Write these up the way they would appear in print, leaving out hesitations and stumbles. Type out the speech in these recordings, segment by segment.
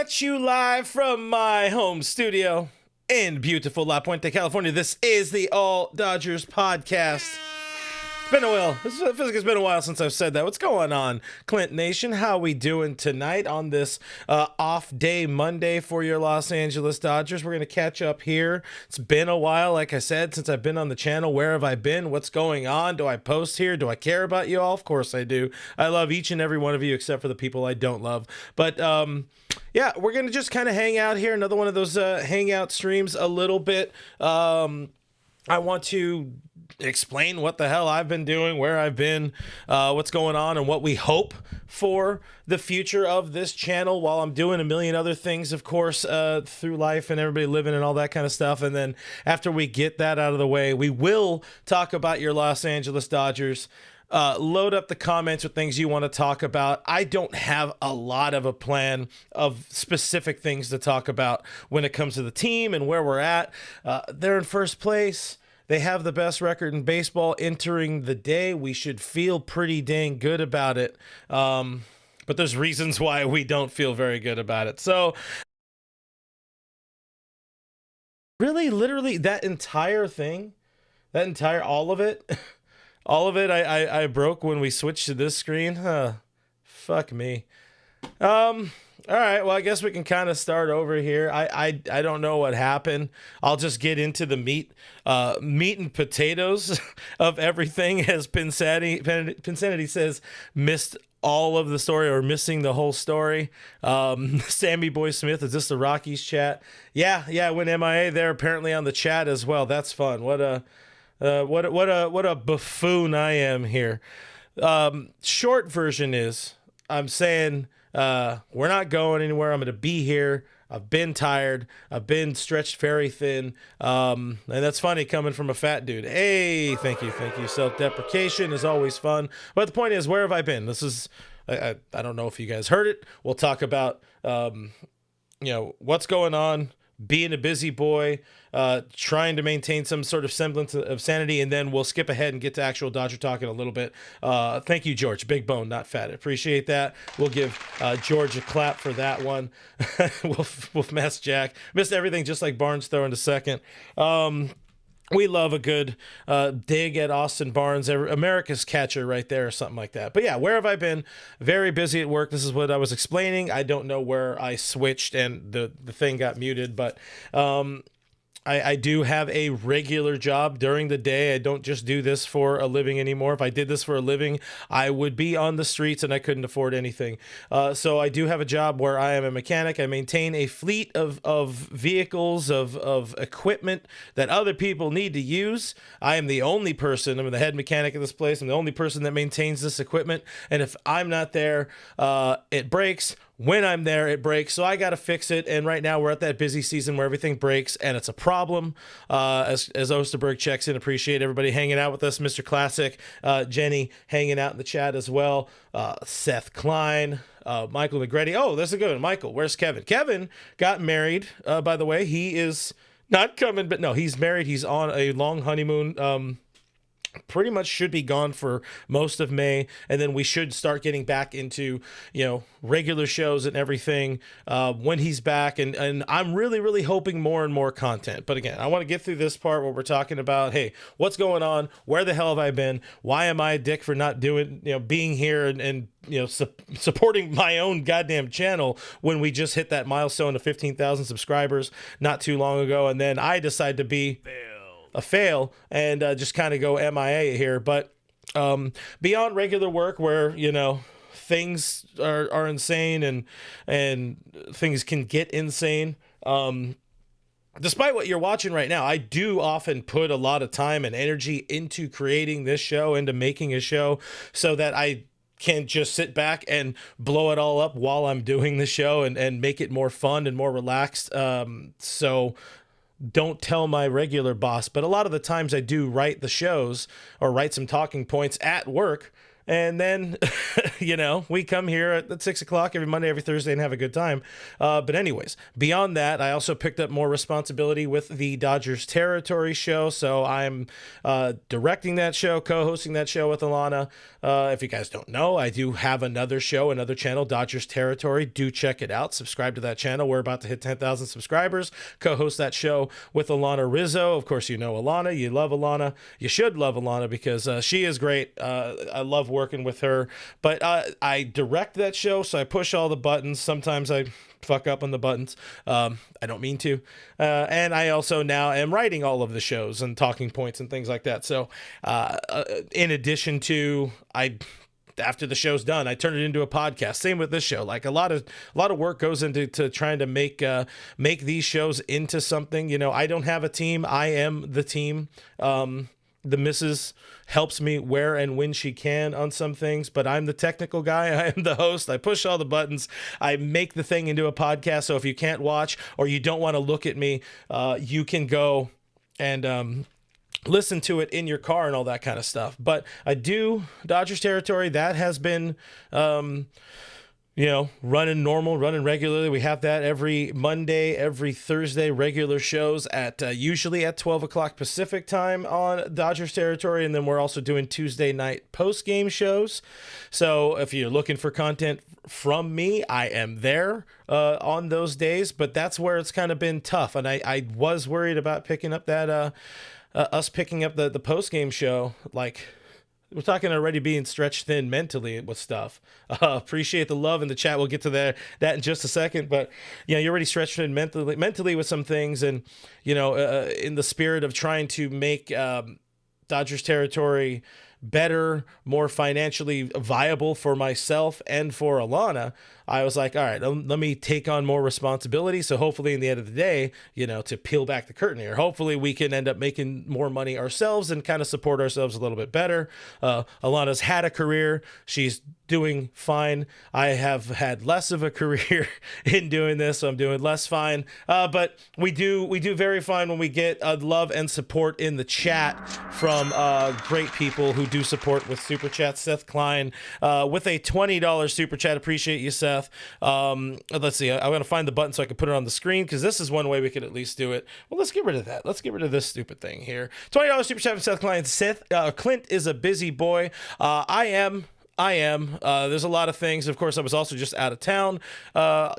at you live from my home studio in beautiful La Puente, California. This is the All Dodgers podcast. It's been a while. It feels like it's been a while since I've said that. What's going on, Clint Nation? How we doing tonight on this off day Monday for your Los Angeles Dodgers? We're going to catch up here. It's been a while, like I said, since I've been on the channel. Where have I been? What's going on? Do I post here? Do I care about you all? Of course I do. I love each and every one of you except for the people I don't love. But yeah, we're going to just kind of hang out here. Another one of those hangout streams a little bit. I want to explain what the hell I've been doing, where I've been, what's going on, and what we hope for the future of this channel while I'm doing a million other things, of course, through life and everybody living and all that kind of stuff. And then after we get that out of the way, we will talk about your Los Angeles Dodgers. Load up the comments with things you want to talk about. I don't have a lot of a plan of specific things to talk about when it comes to the team and where we're at. They're in first place. They have the best record in baseball entering the day. We should feel pretty dang good about it. But there's reasons why we don't feel very good about it. So really, literally that entire thing, all of it, I broke when we switched to this screen. Fuck me. All right, well, I guess we can kind of start over here. I don't know what happened. I'll just get into the meat and potatoes of everything, as Pinsanity says, missed all of the story or missing the whole story. Sammy Boy Smith, is this the Rockies chat? Yeah, I went MIA there apparently on the chat as well. That's fun. What a buffoon I am here. Short version is I'm saying we're not going anywhere. I'm going to be here. I've been tired. I've been stretched very thin. And that's funny coming from a fat dude. Hey, thank you. Self-deprecation is always fun. But the point is, where have I been? This is, I don't know if you guys heard it. We'll talk about, what's going on, being a busy boy, trying to maintain some sort of semblance of sanity, and then we'll skip ahead and get to actual Dodger talk in a little bit. Thank you, George. Big bone, not fat. I appreciate that. We'll give George a clap for that one. Wolf Mass Jack. Missed everything just like Barnes throwing to second. We love a good dig at Austin Barnes, America's catcher right there or something like that. But yeah, where have I been? Very busy at work. This is what I was explaining. I don't know where I switched and the thing got muted, but I do have a regular job during the day. I don't just do this for a living anymore. If I did this for a living, I would be on the streets and I couldn't afford anything. So I do have a job where I am a mechanic. I maintain a fleet of vehicles, of equipment that other people need to use. I am the only person, I'm the head mechanic of this place. I'm the only person that maintains this equipment. And if I'm not there, it breaks. When I'm there, it breaks, so I got to fix it. And right now, we're at that busy season where everything breaks, and it's a problem. As Osterberg checks in, appreciate everybody hanging out with us. Mr. Classic, Jenny hanging out in the chat as well. Seth Klein, Michael McGrady. Oh, there's a good one. Michael, where's Kevin? Kevin got married, by the way. He is not coming, but no, he's married. He's on a long honeymoon. Pretty much should be gone for most of May, and then we should start getting back into regular shows and everything when he's back, and I'm really hoping more and more content. But again, I want to get through this part where we're talking about, hey, what's going on, where the hell have I been, why am I a dick for not doing being here and supporting my own goddamn channel when we just hit that milestone of 15,000 subscribers not too long ago, and then I decide to be a fail and just kind of go MIA here. But beyond regular work where things are insane and things can get insane, despite what you're watching right now, I do often put a lot of time and energy into creating this show, into making a show, so that I can just sit back and blow it all up while I'm doing the show and make it more fun and more relaxed. So don't tell my regular boss, but a lot of the times I do write the shows or write some talking points at work And then, we come here at 6 o'clock every Monday, every Thursday and have a good time. But anyways, beyond that, I also picked up more responsibility with the Dodgers Territory show. So I'm directing that show, co-hosting that show with Alana. If you guys don't know, I do have another show, another channel, Dodgers Territory. Do check it out. Subscribe to that channel. We're about to hit 10,000 subscribers. Co-host that show with Alana Rizzo. Of course, you know Alana. You love Alana. You should love Alana because she is great. I love working with her. But I direct that show, so I push all the buttons. Sometimes I fuck up on the buttons. I don't mean to. And I also now am writing all of the shows and talking points and things like that. So in addition to, after the show's done, I turn it into a podcast. Same with this show. Like a lot of work goes into trying to make these shows into something. I don't have a team. I am the team. The missus helps me where and when she can on some things, but I'm the technical guy. I am the host. I push all the buttons. I make the thing into a podcast. So if you can't watch or you don't want to look at me, you can go and listen to it in your car and all that kind of stuff. But I do Dodgers Territory. That has been running normal, running regularly. We have that every Monday, every Thursday, regular shows at usually at 12 o'clock Pacific time on Dodgers Territory. And then we're also doing Tuesday night post-game shows. So if you're looking for content from me, I am there on those days. But that's where it's kind of been tough. And I was worried about picking up that, us picking up the post-game show, like... We're talking already being stretched thin mentally with stuff. Appreciate the love in the chat. We'll get to that in just a second. But, you're already stretched thin mentally with some things. And, in the spirit of trying to make Dodgers Territory better, more financially viable for myself and for Alana, I was like, all right, let me take on more responsibility. So hopefully in the end of the day, to peel back the curtain here, hopefully we can end up making more money ourselves and kind of support ourselves a little bit better. Alana's had a career. She's doing fine. I have had less of a career in doing this, so I'm doing less fine. But we do very fine when we get love and support in the chat from great people who do support with super chats. Seth Klein with a $20 super chat. Appreciate you, Seth. Let's see. I'm going to find the button so I can put it on the screen because this is one way we could at least do it. Well, let's get rid of that. Let's get rid of this stupid thing here. $20 super chat from Seth Klein. Clint is a busy boy. I am. There's a lot of things. Of course, I was also just out of town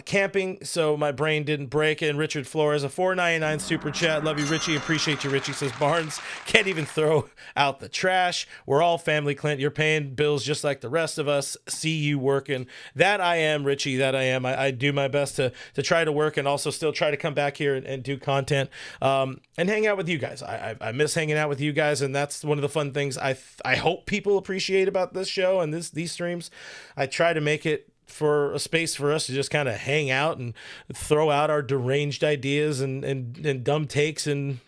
camping, so my brain didn't break. And Richard Flores, a $4.99 super chat. Love you, Richie. Appreciate you, Richie. Says Barnes can't even throw out the trash. We're all family, Clint. You're paying bills just like the rest of us. See you working. That I am, Richie. That I am. I do my best to try to work and also still try to come back here and do content and hang out with you guys. I miss hanging out with you guys, and that's one of the fun things I hope people appreciate about this show and these streams. I try to make it for a space for us to just kind of hang out and throw out our deranged ideas and dumb takes and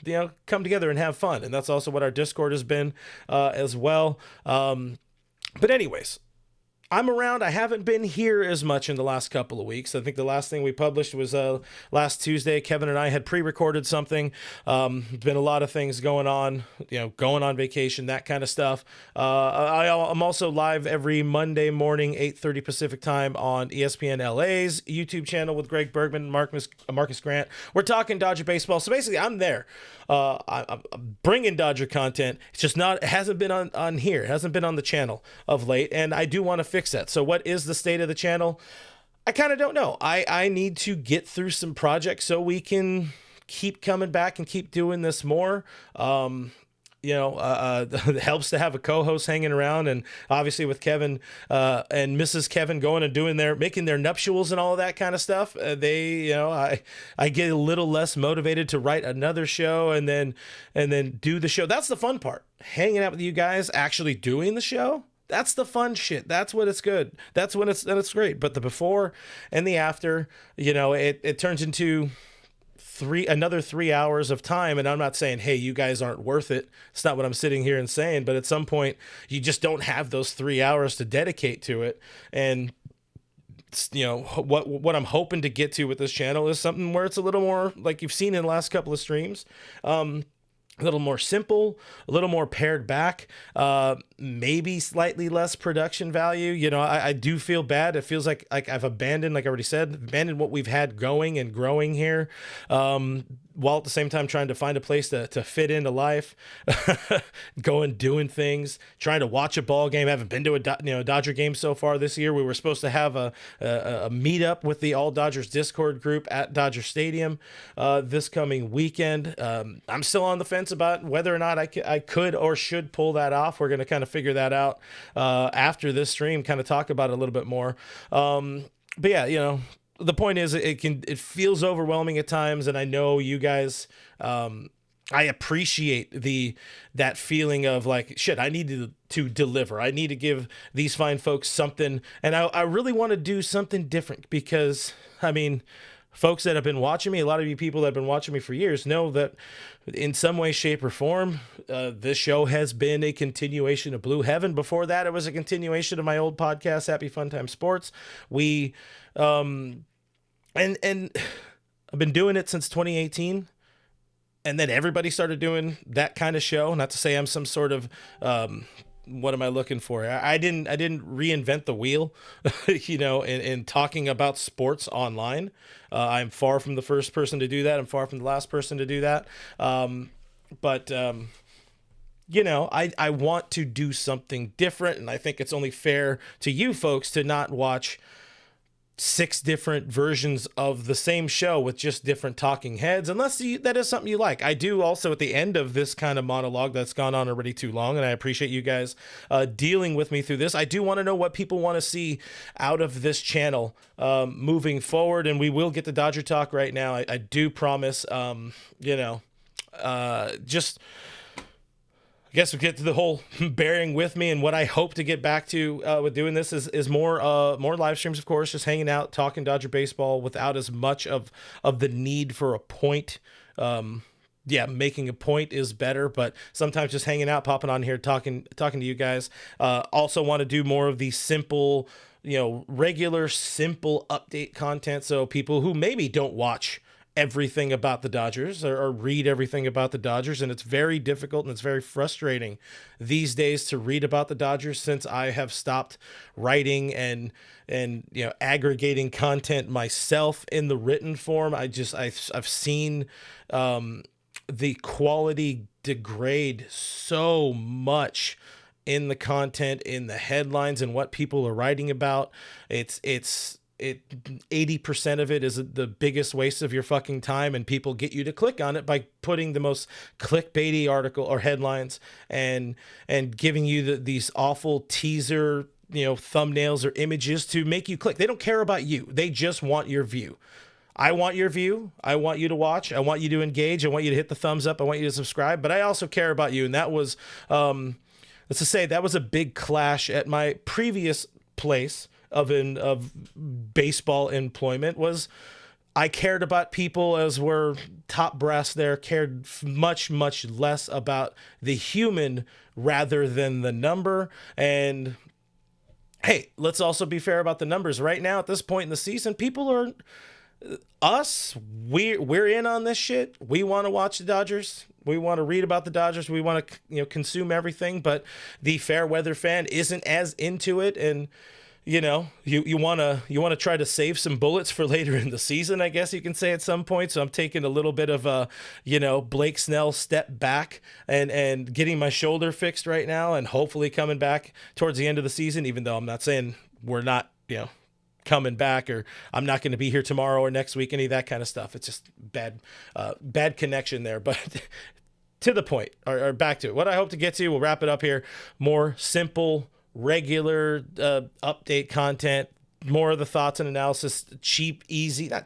come together and have fun. And that's also what our Discord has been as well. But anyways, I'm around. I haven't been here as much in the last couple of weeks. I think the last thing we published was last Tuesday. Kevin and I had pre-recorded something. Been a lot of things going on, going on vacation, that kind of stuff. I'm also live every Monday morning, 8:30 Pacific time on ESPN LA's YouTube channel with Greg Bergman and Marcus Grant. We're talking Dodger baseball. So basically, I'm there. I'm bringing Dodger content. It's just it hasn't been on here. It hasn't been on the channel of late, and I do want to fix that. So what is the state of the channel? I kind of don't know. I need to get through some projects so we can keep coming back and keep doing this more. It helps to have a co-host hanging around, and obviously with Kevin and Mrs. Kevin going and making their nuptials and all of that kind of stuff. I get a little less motivated to write another show and then do the show. That's the fun part. Hanging out with you guys, actually doing the show. That's the fun shit. That's when it's good. That's when it's great. But the before and the after, it turns into another 3 hours of time. And I'm not saying, hey, you guys aren't worth it. It's not what I'm sitting here and saying. But at some point, you just don't have those 3 hours to dedicate to it. And what I'm hoping to get to with this channel is something where it's a little more like you've seen in the last couple of streams. a little more simple, a little more pared back, maybe slightly less production value. You know, I do feel bad. It feels like I've abandoned, like I already said, abandoned what we've had going and growing here, while at the same time trying to find a place to fit into life, going, doing things, trying to watch a ball game. I haven't been to a Dodger game so far this year. We were supposed to have a meetup with the All Dodgers Discord group at Dodger Stadium this coming weekend. I'm still on the fence about whether or not I could or should pull that off. We're going to kind of figure that out after this stream, kind of talk about it a little bit more. But yeah, you know, the point is it feels overwhelming at times, and I know you guys, I appreciate that feeling of like, shit, I need to deliver. I need to give these fine folks something, and I really want to do something different because, I mean, folks that have been watching me, a lot of you people that have been watching me for years know that in some way, shape, or form, this show has been a continuation of Blue Heaven. Before that, it was a continuation of my old podcast, Happy Fun Time Sports. We, and I've been doing it since 2018. And then everybody started doing that kind of show. Not to say I'm some sort of, what am I looking for? I didn't reinvent the wheel, you know, in talking about sports online. I'm far from the first person to do that. I'm far from the last person to do that. But you know, I want to do something different. And I think it's only fair to you folks to not watch 6 different versions of the same show with just different talking heads, unless that is something you like. I do also, at the end of this kind of monologue that's gone on already too long, and I appreciate you guys dealing with me through this, I do want to know what people want to see out of this channel moving forward, and we will get to Dodger Talk right now. I do promise, you know, just... I guess we get to the whole bearing with me, and what I hope to get back to with doing this is more live streams, of course, just hanging out, talking Dodger baseball without as much of the need for a point. Yeah, making a point is better, but sometimes just hanging out, popping on here, talking to you guys. Also want to do more of the simple, you know, regular, simple update content. So people who maybe don't watch everything about the Dodgers or read everything about the Dodgers, and it's very difficult and it's very frustrating these days to read about the Dodgers since I have stopped writing and you know, aggregating content myself in the written form. I've seen the quality degrade so much in the content, in the headlines, and what people are writing about. It's 80% of it is the biggest waste of your fucking time, and people get you to click on it by putting the most clickbaity article or headlines and giving you these awful teaser, you know, thumbnails or images to make you click. They don't care about you. They just want your view. I want your view. I want you to watch. I want you to engage. I want you to hit the thumbs up. I want you to subscribe, but I also care about you. And that was, let's just say that was a big clash at my previous place of baseball employment. Was I cared about people as were top brass there, cared much less about the human rather than the number. And hey, let's also be fair about the numbers. Right now at this point in the season, people are we're in on this shit. We want to watch the Dodgers. We want to read about the Dodgers. We want to, you know, consume everything, but the fair weather fan isn't as into it. And you know, you want to try to save some bullets for later in the season, I guess you can say at some point. So I'm taking a little bit of a, you know, Blake Snell step back and getting my shoulder fixed right now, and hopefully coming back towards the end of the season, even though I'm not saying we're not, you know, coming back, or I'm not going to be here tomorrow or next week, any of that kind of stuff. It's just bad connection there. But to the point, or back to it. What I hope to get to, we'll wrap it up here. More simple, regular update content, more of the thoughts and analysis, not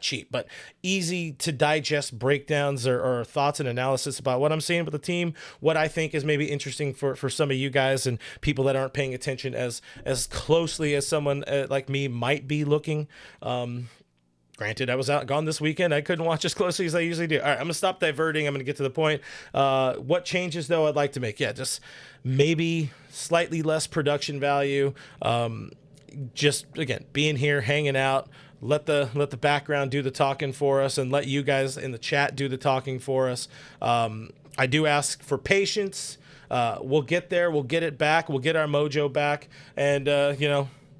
cheap, but easy to digest breakdowns or thoughts and analysis about what I'm seeing with the team, what I think is maybe interesting for some of you guys and people that aren't paying attention as closely as someone like me might be looking. Granted, I was gone this weekend. I couldn't watch as closely as I usually do. All right, I'm going to stop diverting. I'm going to get to the point. What changes, though, I'd like to make? Yeah, just maybe slightly less production value. Just, again, being here, hanging out. Let the background do the talking for us, and let you guys in the chat do the talking for us. I do ask for patience. We'll get there. We'll get it back. We'll get our mojo back. And,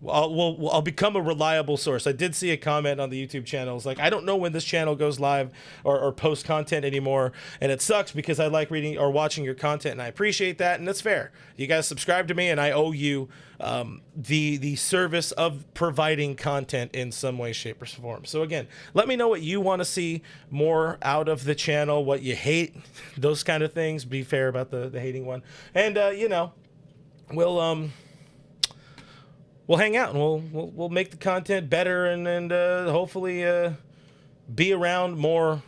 I'll become a reliable source. I did see a comment on the YouTube channel. It's like, I don't know when this channel goes live or post content anymore. And it sucks because I like reading or watching your content, and I appreciate that. And that's fair. You guys subscribe to me, and I owe you the service of providing content in some way, shape, or form. So again, let me know what you want to see more out of the channel, what you hate, those kind of things. Be fair about the hating one. And, we'll hang out, and we'll make the content better, and hopefully be around more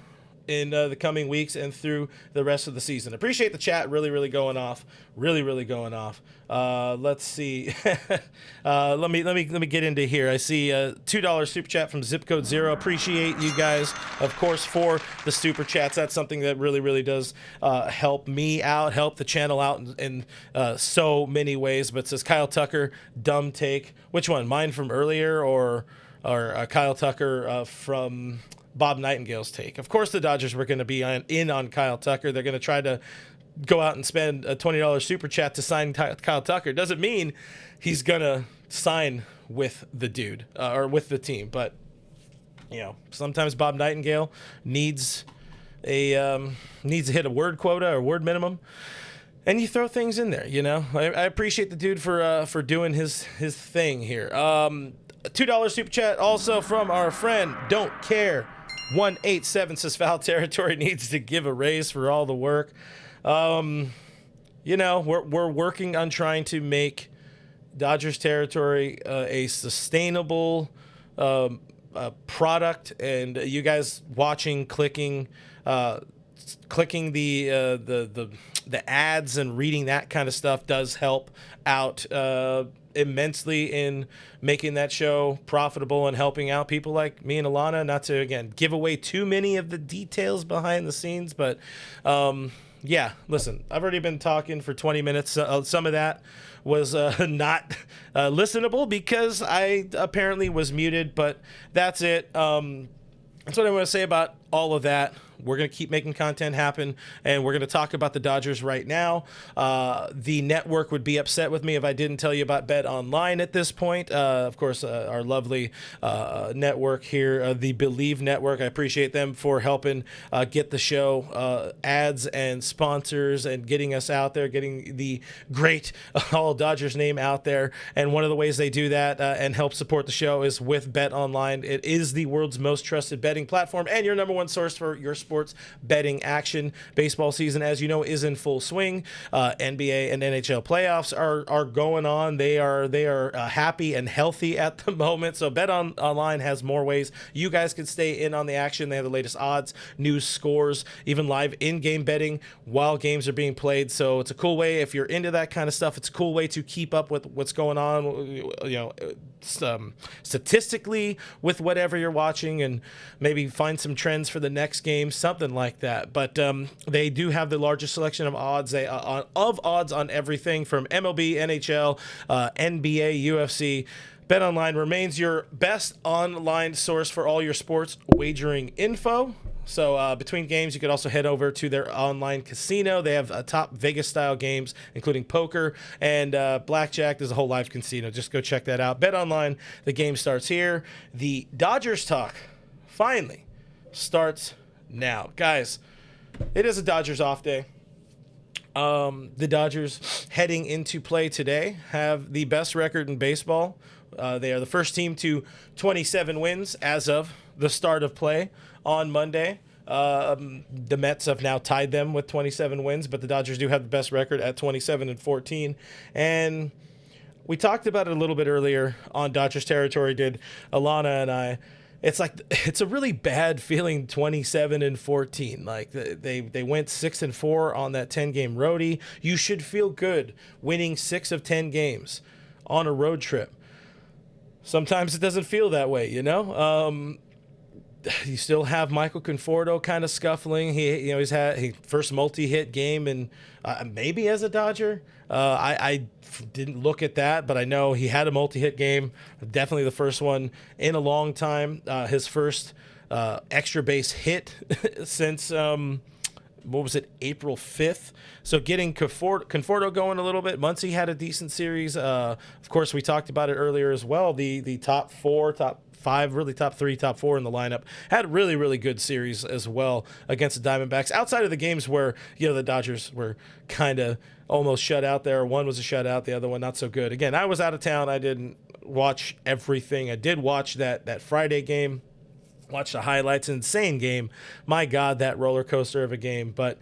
in the coming weeks and through the rest of the season. Appreciate the chat, really going off, really going off. Let's see. Let me get into here. I see a $2 super chat from Zip Code Zero. Appreciate you guys, of course, for the super chats. That's something that really does help me out, help the channel out in so many ways. But it says Kyle Tucker, dumb take. Which one? Mine from earlier, or Kyle Tucker from Bob Nightingale's take? Of course, the Dodgers were going to be in on Kyle Tucker. They're going to try to go out and spend a $20 super chat to sign Kyle Tucker. Doesn't mean he's going to sign with the dude or with the team. But, sometimes Bob Nightingale needs to hit a word quota or word minimum. And you throw things in there, I appreciate the dude for doing his thing here. $2 super chat also from our friend Don't Care 187 says Foul Territory needs to give a raise for all the work. We're working on trying to make Dodgers Territory a sustainable product, and you guys watching, clicking the ads and reading that kind of stuff does help out immensely in making that show profitable and helping out people like me and Alana. Not to, again, give away too many of the details behind the scenes, but listen, I've already been talking for 20 minutes. Some of that was not listenable because I apparently was muted, but that's it. That's what I want to say about all of that. We're going to keep making content happen, and we're going to talk about the Dodgers right now. The network would be upset with me if I didn't tell you about Bet Online at this point. Of course, our lovely network here, the Believe Network. I appreciate them for helping get the show ads and sponsors and getting us out there, getting the great All Dodgers name out there. And one of the ways they do that and help support the show is with Bet Online. It is the world's most trusted betting platform and your number one source for your sports betting action. Baseball season, as you know, is in full swing. NBA and NHL playoffs are going on. They are happy and healthy at the moment. So Bet Online has more ways you guys can stay in on the action. They have the latest odds, news, scores, even live in-game betting while games are being played. So it's a cool way if you're into that kind of stuff. It's a cool way to keep up with what's going on, statistically with whatever you're watching, and maybe find some trends for the next game, something like that. But they do have the largest selection of odds. Odds on everything from MLB, NHL, NBA, UFC. BetOnline remains your best online source for all your sports wagering info. So between games, you could also head over to their online casino. They have top Vegas-style games, including poker and blackjack. There's a whole live casino. Just go check that out. BetOnline, the game starts here. The Dodgers talk finally starts now. Guys, it is a Dodgers off day. The Dodgers, heading into play today, have the best record in baseball. They are the first team to 27 wins as of the start of play on Monday. The Mets have now tied them with 27 wins, but the Dodgers do have the best record at 27-14. And we talked about it a little bit earlier on Dodgers Territory, did Alana and I. It's like, it's a really bad feeling, 27-14. Like they went 6-4 on that 10-game roadie. You should feel good winning 6 of 10 games on a road trip. Sometimes it doesn't feel that way, You still have Michael Conforto kind of scuffling. He's had his first multi-hit game, and maybe as a Dodger. I didn't look at that, but I know he had a multi-hit game. Definitely the first one in a long time. His first extra base hit since what was it, April 5th. So getting Conforto going a little bit. Muncy had a decent series. Of course, we talked about it earlier as well. The top 4, top 5, really top 3, top 4 in the lineup had a really, really good series as well against the Diamondbacks. Outside of the games where, the Dodgers were kind of almost shut out there. One was a shutout, the other one not so good. Again, I was out of town. I didn't watch everything. I did watch that Friday game. Watch the highlights. Insane game. My God, that roller coaster of a game. But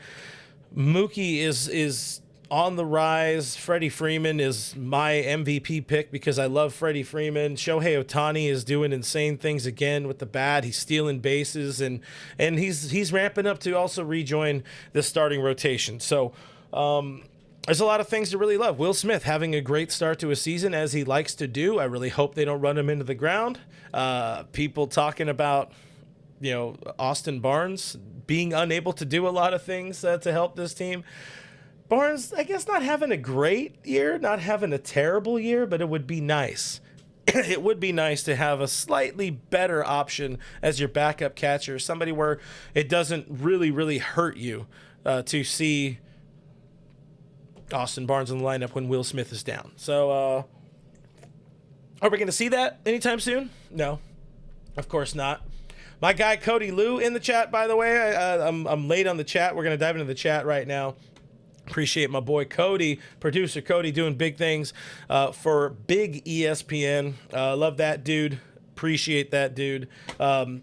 Mookie is on the rise. Freddie Freeman is my MVP pick because I love Freddie Freeman. Shohei Ohtani is doing insane things again with the bat. He's stealing bases, and he's ramping up to also rejoin the starting rotation. So there's a lot of things to really love. Will Smith having a great start to a season, as he likes to do. I really hope they don't run him into the ground. People talking about, Austin Barnes being unable to do a lot of things to help this team. Barnes, I guess, not having a great year, not having a terrible year, but it would be nice. It would be nice to have a slightly better option as your backup catcher, somebody where it doesn't really, really hurt you to see Austin Barnes in the lineup when Will Smith is down. So, are we going to see that anytime soon? No, of course not. My guy Cody Lou in the chat, by the way. I'm late on the chat. We're going to dive into the chat right now. Appreciate my boy Cody, producer Cody, doing big things for big ESPN. Love that dude. Appreciate that dude.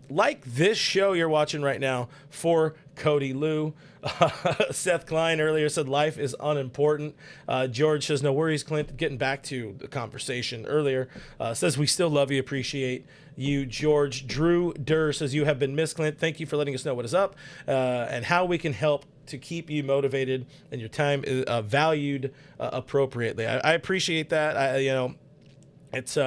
Like this show you're watching right now for Cody Lou. Seth Klein earlier said life is unimportant. George says no worries, Clint. Getting back to the conversation earlier, says we still love you, appreciate you, George. Drew Durr says you have been missed, Clint. Thank you for letting us know what is up and how we can help to keep you motivated and your time is valued appropriately. I appreciate that. It's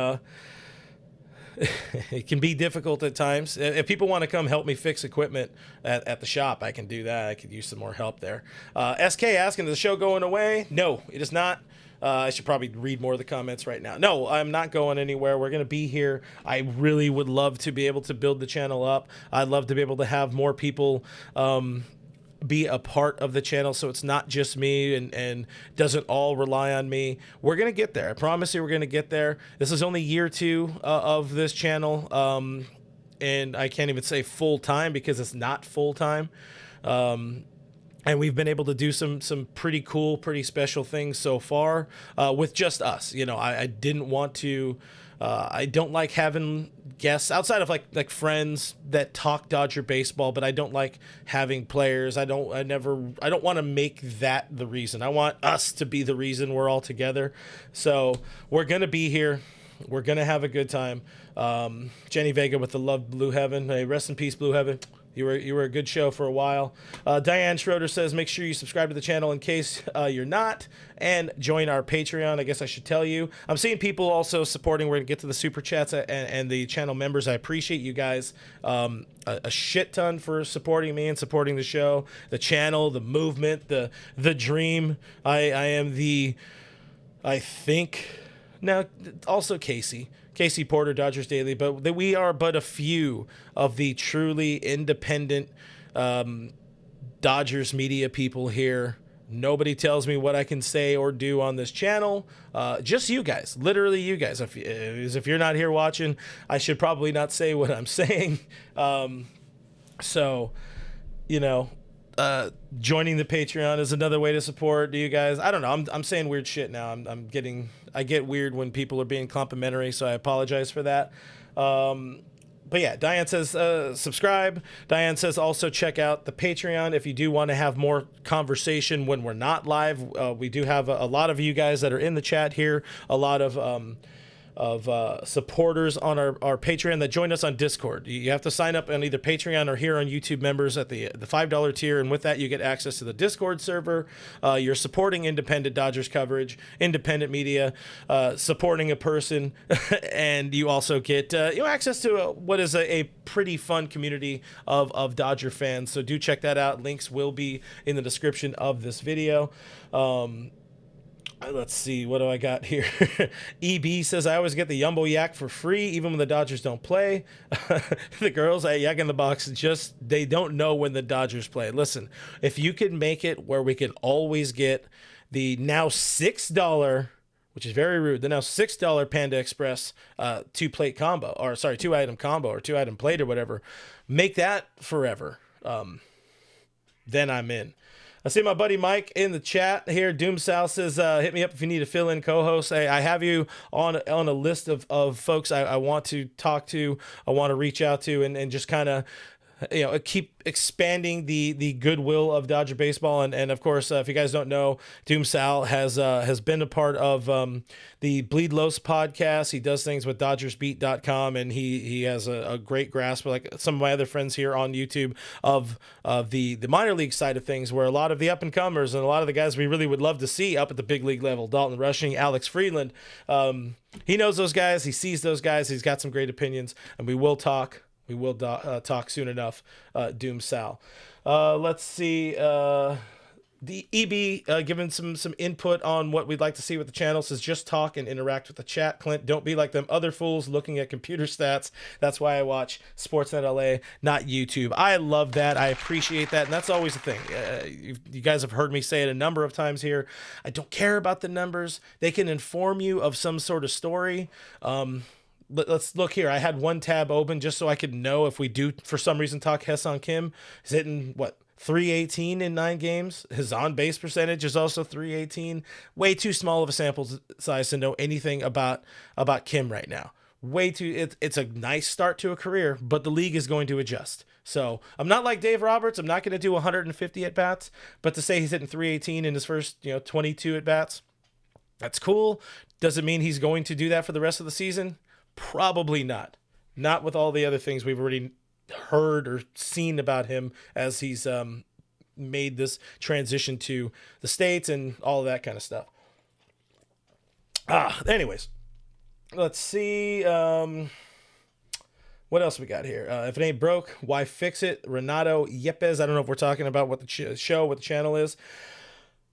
it can be difficult at times. If people want to come help me fix equipment at the shop, I can do that. I could use some more help there. SK asking, is the show going away? No, it is not. I should probably read more of the comments right now. No, I'm not going anywhere. We're going to be here. I really would love to be able to build the channel up. I'd love to be able to have more people be a part of the channel so it's not just me and doesn't all rely on me. We're going to get there. I promise you we're going to get there. This is only year 2 of this channel, and I can't even say full-time because it's not full-time. And we've been able to do some pretty cool, pretty special things so far with just us. I didn't want to... I don't like having guests outside of like friends that talk Dodger baseball, but I don't like having players. I don't want to make that the reason. I want us to be the reason we're all together. So we're going to be here. We're going to have a good time. Jenny Vega with the love, Blue Heaven. Hey, rest in peace, Blue Heaven. You were a good show for a while. Diane Schroeder says, make sure you subscribe to the channel in case you're not, and join our Patreon. I guess I should tell you. I'm seeing people also supporting. We're going to get to the Super Chats and the channel members. I appreciate you guys a shit ton for supporting me and supporting the show, the channel, the movement, the dream. I am I think, now also Casey Porter, Dodgers Daily, but we are but a few of the truly independent Dodgers media people here. Nobody tells me what I can say or do on this channel. Just you guys, literally you guys. If you're not here watching, I should probably not say what I'm saying. Joining the Patreon is another way to support you guys. I don't know. I'm saying weird shit now. I get weird when people are being complimentary, so I apologize for that. But yeah, Diane says subscribe. Diane says also check out the Patreon if you do want to have more conversation when we're not live. We do have a lot of you guys that are in the chat here, a lot of supporters on our Patreon that join us on Discord. You have to sign up on either Patreon or here on YouTube members at the $5 tier, and with that you get access to the Discord server. You're supporting independent Dodgers coverage, independent media, supporting a person, and you also get access to what is a pretty fun community of Dodger fans. So do check that out. Links will be in the description of this video. Let's see, what do I got here? EB says, I always get the Yumbo Yak for free, even when the Dodgers don't play. The girls at Yak in the Box, they don't know when the Dodgers play. Listen, if you could make it where we can always get the now $6, which is very rude, the now $6 Panda Express two-plate combo, or sorry, two-item combo, or two-item plate, or whatever, make that forever. Then I'm in. I see my buddy Mike in the chat here. Doom Sal says, hit me up if you need a fill-in co-host. I have you on a list of folks I want to talk to, I want to reach out to, and just kind of, keep expanding the goodwill of Dodger baseball. And of course, if you guys don't know, Doom Sal has been a part of the Bleed Los podcast. He does things with DodgersBeat.com, and he has a great grasp, like some of my other friends here on YouTube, of the minor league side of things, where a lot of the up and comers and a lot of the guys we really would love to see up at the big league level, Dalton Rushing, Alex Friedland. He knows those guys. He sees those guys. He's got some great opinions, and we will talk. We will talk soon enough, Doom Sal. Let's see. The EB giving some input on what we'd like to see with the channel. Says, just talk and interact with the chat. Clint, don't be like them other fools looking at computer stats. That's why I watch Sportsnet LA, not YouTube. I love that. I appreciate that. And that's always the thing. You guys have heard me say it a number of times here. I don't care about the numbers. They can inform you of some sort of story. Let's look here. I had one tab open just so I could know if we do, for some reason, talk Ha-Seong Kim. He's hitting, 318 in 9 games. His on-base percentage is also 318. Way too small of a sample size to know anything about Kim right now. Way too. It's a nice start to a career, but the league is going to adjust. So I'm not like Dave Roberts. I'm not going to do 150 at-bats, but to say he's hitting 318 in his first 22 at-bats, that's cool. Does it mean he's going to do that for the rest of the season? Probably not. Not with all the other things we've already heard or seen about him as he's made this transition to the States and all of that kind of stuff. Anyways, let's see. What else we got here? If it ain't broke, why fix it? Renato Yepes. I don't know if we're talking about what the show, what the channel is.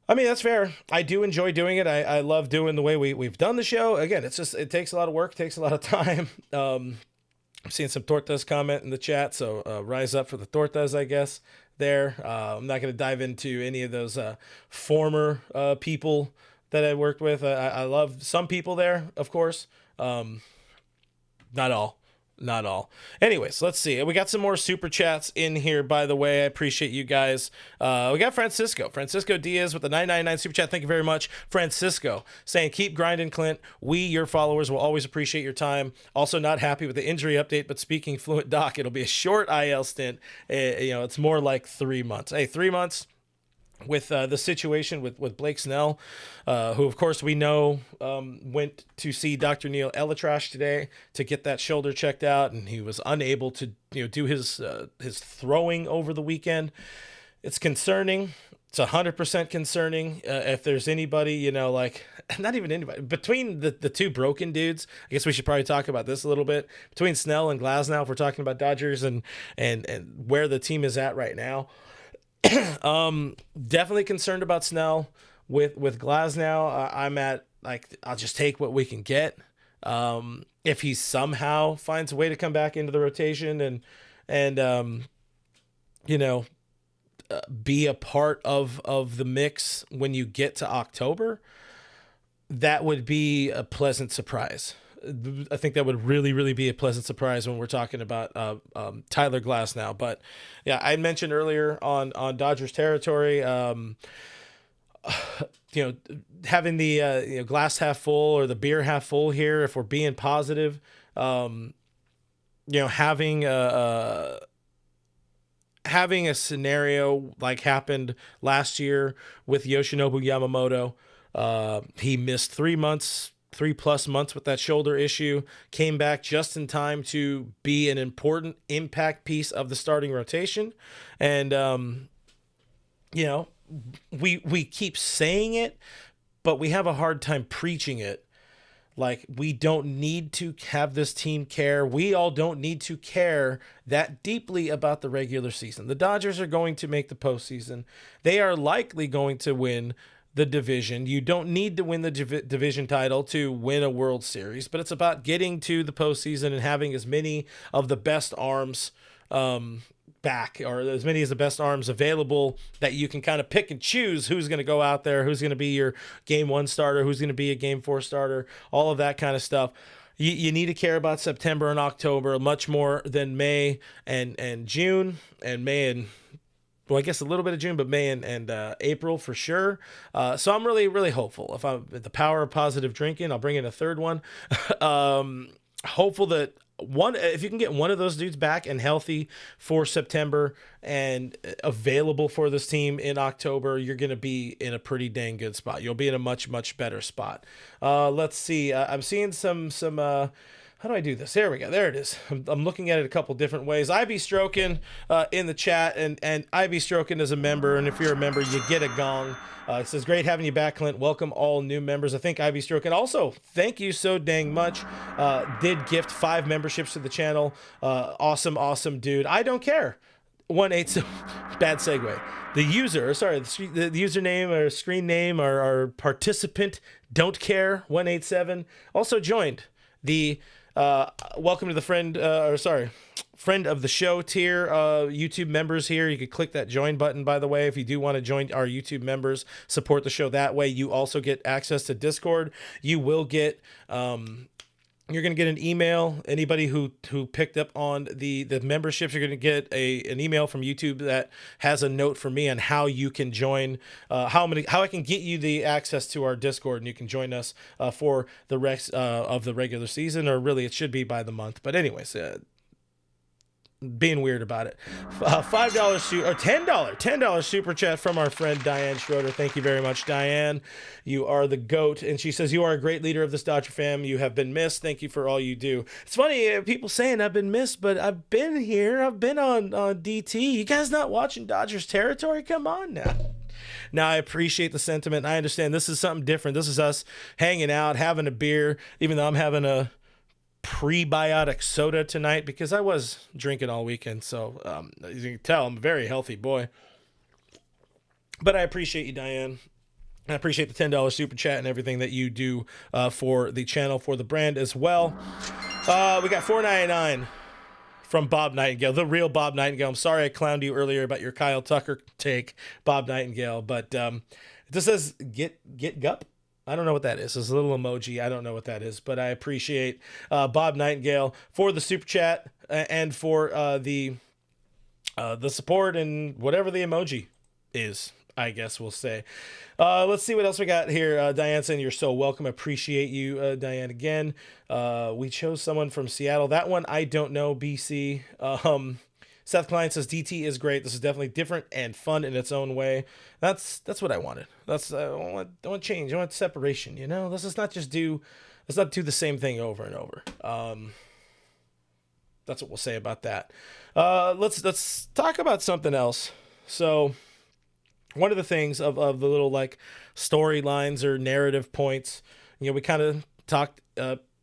I mean, that's fair. I do enjoy doing it. I love doing the way we've done the show. Again, it takes a lot of work, takes a lot of time. I'm seeing some Tortas comment in the chat, so rise up for the Tortas, I guess, there. I'm not going to dive into any of those former people that I worked with. I love some people there, of course. Not all. Not all. Anyways, let's see. We got some more super chats in here, by the way. I appreciate you guys. We got Francisco Diaz with the 999 super chat. Thank you very much, Francisco, saying, keep grinding, Clint. We, your followers, will always appreciate your time. Also not happy with the injury update, but speaking fluent doc, it'll be a short IL stint. It's more like 3 months. Hey, 3 months. With the situation with Blake Snell, who, of course, we know went to see Dr. Neil Elatrash today to get that shoulder checked out, and he was unable to do his throwing over the weekend. It's concerning. It's 100% concerning. If there's anybody, not even anybody, between the two broken dudes, I guess we should probably talk about this a little bit. Between Snell and Glasnow, if we're talking about Dodgers and where the team is at right now. Definitely concerned about Snell. With Glasnow, I'm at, I'll just take what we can get. If he somehow finds a way to come back into the rotation and be a part of the mix when you get to October, that would be a pleasant surprise. I think that would really, really be a pleasant surprise when we're talking about Tyler Glasnow. But yeah, I mentioned earlier on Dodgers territory, having the glass half full or the beer half full here. If we're being positive, having a scenario like happened last year with Yoshinobu Yamamoto. He missed 3 months. 3+ months with that shoulder issue, came back just in time to be an important impact piece of the starting rotation. And, we keep saying it, but we have a hard time preaching it. Like, we don't need to have this team care. We all don't need to care that deeply about the regular season. The Dodgers are going to make the postseason. They are likely going to win the division. You don't need to win the division title to win a World Series, but it's about getting to the postseason and having as many of the best arms back, or as many as the best arms available, that you can kind of pick and choose who's going to go out there, who's going to be your game 1 starter, who's going to be a game 4 starter, all of that kind of stuff. You need to care about September and October much more than May and June, and May and, well, I guess a little bit of June, but May and April for sure. So I'm really, really hopeful. If I'm the power of positive drinking, I'll bring in a third one. Hopeful that if you can get one of those dudes back and healthy for September and available for this team in October, you're going to be in a pretty dang good spot. You'll be in a much, much better spot. Let's see. I'm seeing some, how do I do this? There we go. There it is. I'm looking at it a couple different ways. IB Strokin in the chat, and IB Strokin is a member, and if you're a member, you get a gong. It says, great having you back, Clint. Welcome all new members. I think IB Strokin also, thank you so dang much. Did gift 5 memberships to the channel. Awesome dude. I don't care. 187 bad segue. The username or screen name or our participant don't care 187 also joined the welcome to the friend of the show tier YouTube members here. You could click that join button, by the way, if you do want to join our YouTube members, support the show that way. You also get access to Discord. You will get you're going to get an email. Anybody who picked up on the memberships, you're going to get an email from YouTube that has a note for me on how you can join, how I can get you the access to our Discord, and you can join us for the rest of the regular season, or really it should be by the month. But anyways, being weird about it. $5 or $10 super chat from our friend Diane Schroeder. Thank you very much, Diane. You are the GOAT. And she says, you are a great leader of this Dodger fam. You have been missed. Thank you for all you do. It's funny, people saying I've been missed, but I've been here. I've been on DT. You guys not watching Dodgers territory? Come on now. Now, I appreciate the sentiment. I understand this is something different. This is us hanging out, having a beer, even though I'm having a prebiotic soda tonight because I was drinking all weekend. So as you can tell, I'm a very healthy boy. But I appreciate you, Diane. I appreciate the $10 super chat and everything that you do for the channel, for the brand as well. We got $4.99 from Bob Nightingale, the real Bob Nightingale. I'm sorry I clowned you earlier about your Kyle Tucker take, Bob Nightingale, but it just says get gup. I don't know what that is. It's a little emoji. I don't know what that is, but I appreciate Bob Nightingale for the super chat and for the support and whatever the emoji is, I guess we'll say. Let's see what else we got here. Diane saying, you're so welcome. Appreciate you, Diane, again. We chose someone from Seattle. That one, I don't know, BC. Seth Klein says DT is great. This is definitely different and fun in its own way. That's what I wanted. I want change. I want separation. You know, let's not do the same thing over and over. That's what we'll say about that. Let's talk about something else. So one of the things of the little like storylines or narrative points, you know, we kind of talked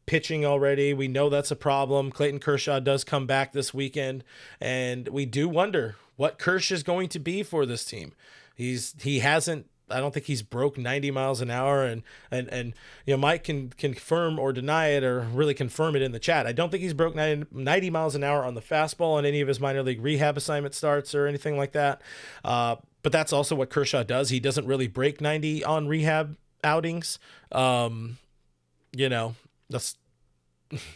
pitching already. We know that's a problem. Clayton Kershaw does come back this weekend, and we do wonder what Kersh is going to be for this team. He hasn't, I don't think he's broke 90 miles an hour, and you know, Mike can confirm or deny it, or really confirm it in the chat. I don't think he's broke 90 miles an hour on the fastball on any of his minor league rehab assignment starts or anything like that. But that's also what Kershaw does. He doesn't really break 90 on rehab outings. You know,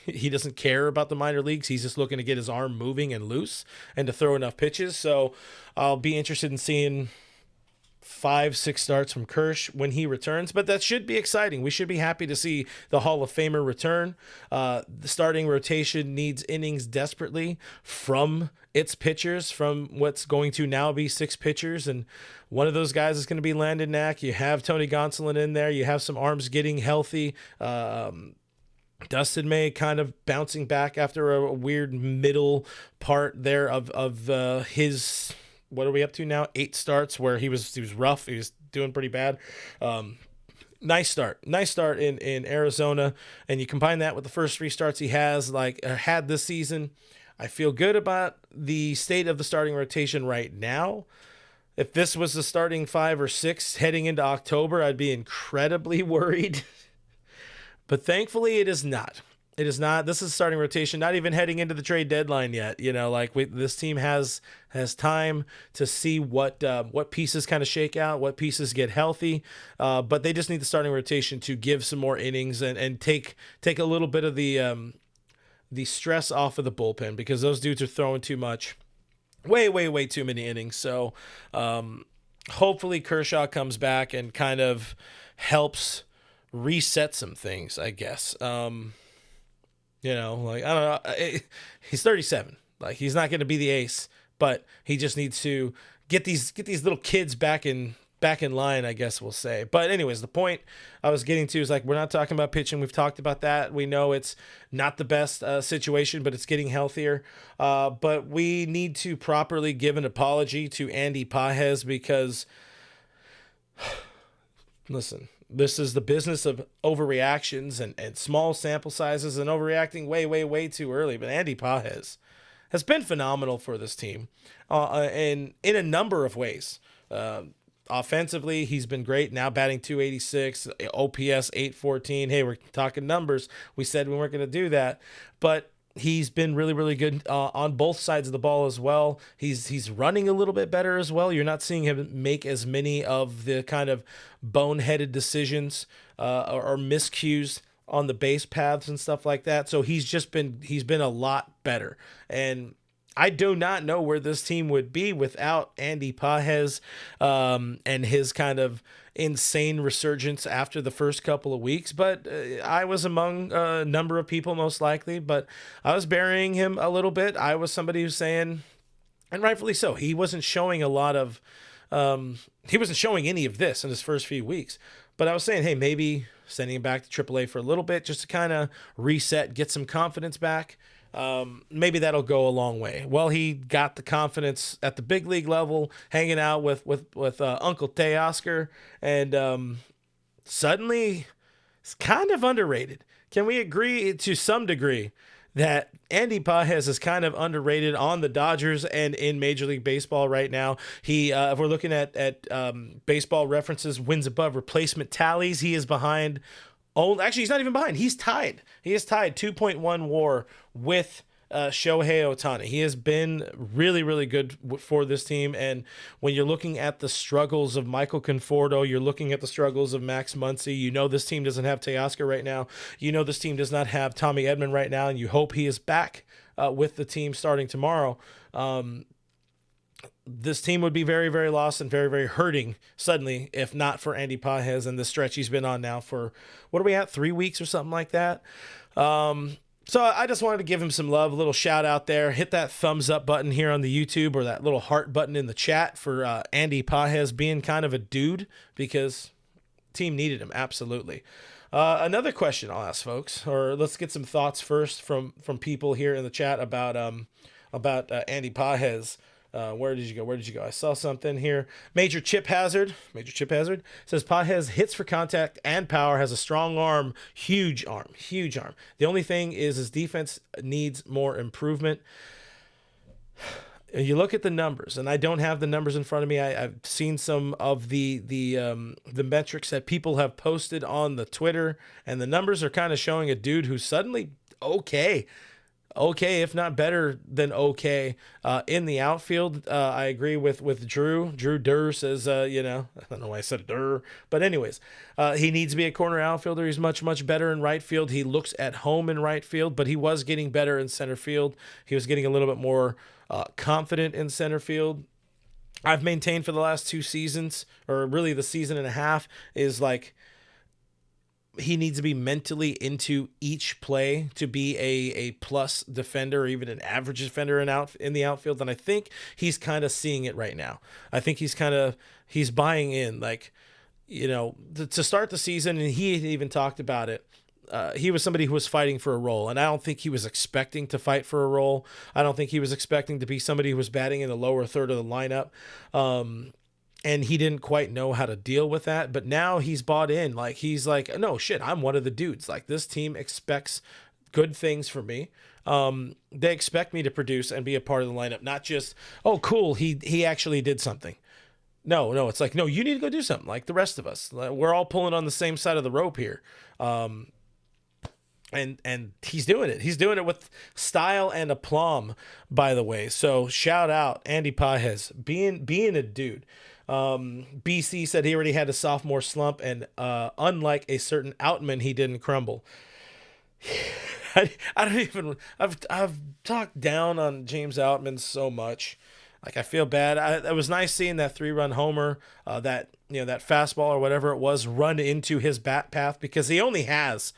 he doesn't care about the minor leagues. He's just looking to get his arm moving and loose and to throw enough pitches. So I'll be interested in seeing 5-6 starts from Kersh when he returns, but that should be exciting. We should be happy to see the Hall of Famer return. The starting rotation needs innings desperately from its pitchers, from what's going to now be 6 pitchers, and one of those guys is going to be Landon Knack. You have Tony Gonsolin in there. You have some arms getting healthy. Dustin May kind of bouncing back after a weird middle part there of his, what are we up to now? 8 starts where he was rough. He was doing pretty bad. Nice start in Arizona. And you combine that with the first 3 starts he had this season. I feel good about the state of the starting rotation right now. If this was the starting 5 or 6 heading into October, I'd be incredibly worried. But thankfully, it is not. It is not. This is starting rotation, not even heading into the trade deadline yet. This team has time to see what pieces kind of shake out, what pieces get healthy. But they just need the starting rotation to give some more innings and take a little bit of the stress off of the bullpen, because those dudes are throwing too much, way too many innings. So hopefully Kershaw comes back and kind of helps reset some things, I guess. I don't know. He's 37. Like, he's not going to be the ace, but he just needs to get these little kids back in line, I guess we'll say. But anyways, the point I was getting to is, like, we're not talking about pitching. We've talked about that. We know it's not the best situation, but it's getting healthier. But we need to properly give an apology to Andy Pages, because listen, this is the business of overreactions and small sample sizes and overreacting way too early. But Andy Pages has been phenomenal for this team and in a number of ways. Offensively, he's been great. Now batting .286, OPS .814. Hey, we're talking numbers. We said we weren't going to do that, but he's been really good on both sides of the ball as well. He's running a little bit better as well. You're not seeing him make as many of the kind of boneheaded decisions or miscues on the base paths and stuff like that. So he's been a lot better. And I do not know where this team would be without Andy Pages and his kind of insane resurgence after the first couple of weeks. But I was among a number of people, most likely, but I was burying him a little bit. I was somebody who's saying, and rightfully so, he wasn't showing a lot of, he wasn't showing any of this in his first few weeks. But I was saying, hey, maybe sending him back to AAA for a little bit just to kind of reset, get some confidence back. Maybe that'll go a long way. Well, he got the confidence at the big league level, hanging out with Uncle Teoscar, and suddenly it's kind of underrated. Can we agree to some degree that Andy Pages is kind of underrated on the Dodgers and in Major League Baseball right now? He, if we're looking at baseball references, wins above replacement tallies, he is behind. Oh, actually, he's not even behind. He's tied. He is tied 2.1 WAR with Shohei Ohtani. He has been really good for this team. And when you're looking at the struggles of Michael Conforto, you're looking at the struggles of Max Muncy. You know this team doesn't have Teoscar right now. You know this team does not have Tommy Edman right now, and you hope he is back with the team starting tomorrow. This team would be very lost and very hurting suddenly if not for Andy Pages and the stretch he's been on now for, what are we at, 3 weeks or something like that. So I just wanted to give him some love, a little shout out there. Hit that thumbs up button here on the YouTube, or that little heart button in the chat for Andy Pages being kind of a dude, because team needed him, absolutely. Another question I'll ask folks, or let's get some thoughts first from people here in the chat about Andy Pages. Where did you go? I saw something here. Major Chip Hazard says Pages hits for contact and power, has a strong arm, huge arm. The only thing is his defense needs more improvement. You look at the numbers, and I don't have the numbers in front of me. I've seen some of the metrics that people have posted on the Twitter, and the numbers are kind of showing a dude who's suddenly okay, if not better than okay, in the outfield. I agree with Drew. Drew Durr says, I don't know why I said Durr, but anyways, he needs to be a corner outfielder. He's much better in right field. He looks at home in right field, but he was getting better in center field. He was getting a little bit more confident in center field. I've maintained for the last 2 seasons, or really the season and a half, is like, he needs to be mentally into each play to be a plus defender, or even an average defender in the outfield. And I think he's kind of seeing it right now. I think he's buying in, like, to start the season. And he even talked about it. He was somebody who was fighting for a role, and I don't think he was expecting to fight for a role. I don't think he was expecting to be somebody who was batting in the lower third of the lineup. And he didn't quite know how to deal with that. But now he's bought in. Like, he's like, no, shit, I'm one of the dudes. Like, this team expects good things from me. They expect me to produce and be a part of the lineup. Not just, oh, cool, he actually did something. No, it's like, no, you need to go do something like the rest of us. We're all pulling on the same side of the rope here. And he's doing it. He's doing it with style and aplomb, by the way. So shout out Andy Pajes, being a dude. BC said he already had a sophomore slump, and unlike a certain Outman, he didn't crumble. I don't even. I've talked down on James Outman so much. Like, I feel bad. It was nice seeing that 3-run homer, that fastball or whatever it was, run into his bat path, because he only has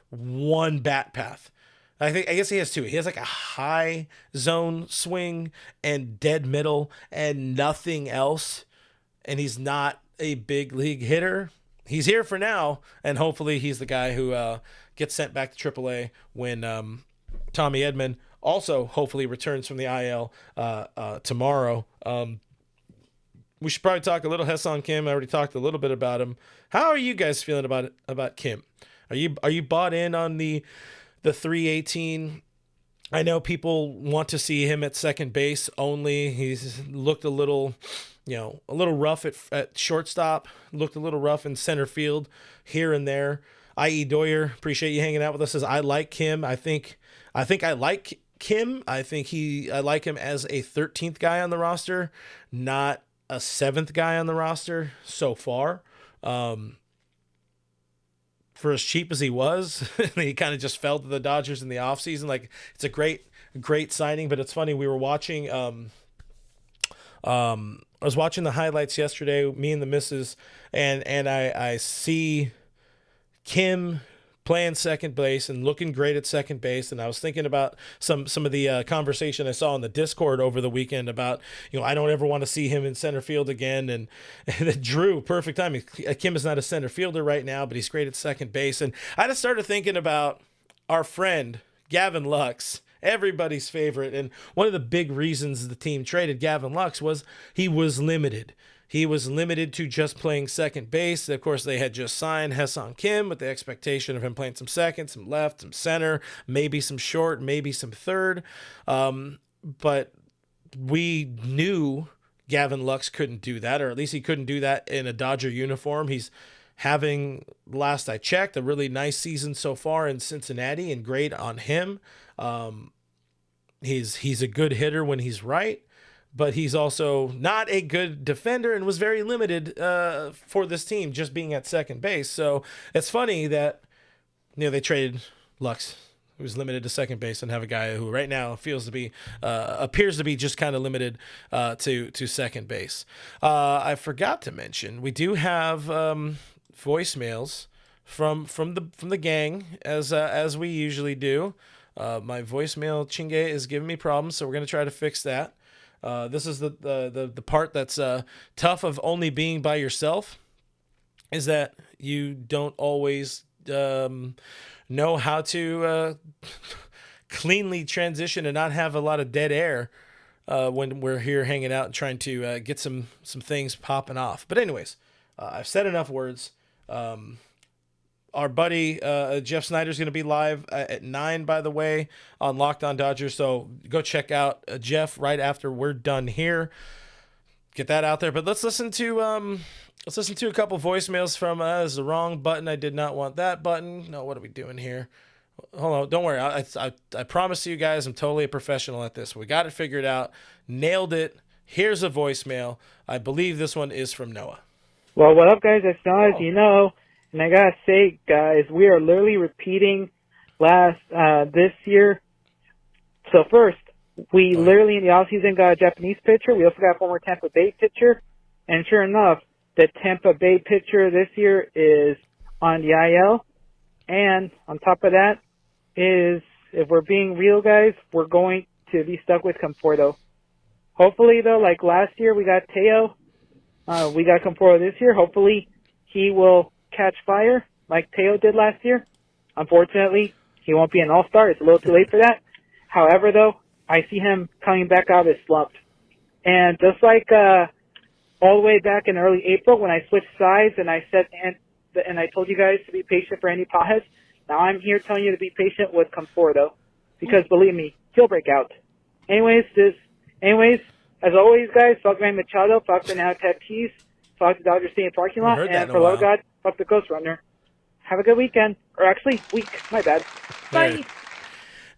one bat path. I guess he has two. He has like a high zone swing and dead middle and nothing else. And he's not a big league hitter. He's here for now, and hopefully he's the guy who gets sent back to AAA when Tommy Edman also hopefully returns from the IL tomorrow. We should probably talk a little Hesson Kim. I already talked a little bit about him. How are you guys feeling about Kim? Are you bought in on the 318? I know people want to see him at second base only. He's looked a little rough at shortstop, looked a little rough in center field here and there. I.E. Doyer, appreciate you hanging out with us. Says, I like Kim. I think I like Kim. I like him as a 13th guy on the roster, not a 7th guy on the roster so far. For as cheap as he was, he kind of just fell to the Dodgers in the offseason. Like, it's a great signing, but it's funny. We were watching, I was watching the highlights yesterday, me and the missus, and I see Kim playing second base and looking great at second base. And I was thinking about some of the conversation I saw on the Discord over the weekend about, I don't ever want to see him in center field again. And Drew, perfect timing. Kim is not a center fielder right now, but he's great at second base. And I just started thinking about our friend, Gavin Lux, everybody's favorite. And one of the big reasons the team traded Gavin Lux was he was limited. He was limited to just playing second base. Of course, they had just signed Hesson Kim with the expectation of him playing some second, some left, some center, maybe some short, maybe some third. But we knew Gavin Lux couldn't do that, or at least he couldn't do that in a Dodger uniform. He's having, last I checked, a really nice season so far in Cincinnati, and great on him. He's a good hitter when he's right, but he's also not a good defender and was very limited for this team just being at second base. So it's funny that they traded Lux, who's limited to second base, and have a guy who right now appears to be just kind of limited to second base. I forgot to mention, we do have voicemails from the gang as we usually do. My voicemail Chingue is giving me problems, so we're gonna try to fix that. This is the part that's tough of only being by yourself, is that you don't always know how to cleanly transition and not have a lot of dead air when we're here hanging out and trying to get some things popping off. But anyways, I've said enough words. Our buddy Jeff Snyder's going to be live at 9, by the way, on Locked On Dodgers. So go check out Jeff right after we're done here. Get that out there. But let's listen to a couple voicemails from is the wrong button. I did not want that button. No, what are we doing here? Hold on, don't worry. I promise you guys, I'm totally a professional at this. We got it figured out. Nailed it. Here's a voicemail. I believe this one is from Noah. Well, what up, guys? It's Noah, as you know. And I gotta say, guys, we are literally repeating this year. So first, we literally in the offseason got a Japanese pitcher. We also got a former Tampa Bay pitcher. And sure enough, the Tampa Bay pitcher this year is on the IL. And on top of that is, if we're being real, guys, we're going to be stuck with Conforto. Hopefully, though, like last year, we got Teo. We got Conforto this year. Hopefully, he will catch fire like Teo did last year. Unfortunately, he won't be an all-star. It's a little too late for that. However, though, I see him coming back out of his slump. And just like all the way back in early April when I switched sides and I said and I told you guys to be patient for Andy Pajes, now I'm here telling you to be patient with Conforto, because believe me, he'll break out. Anyways, as always, guys, fuck Manny Machado, fuck the now Tatis, fuck the Dodger Stadium parking lot, heard that and in a for love of while. God, fuck the Ghost Runner. Have a good weekend. Or actually, week. My bad. Bye. There.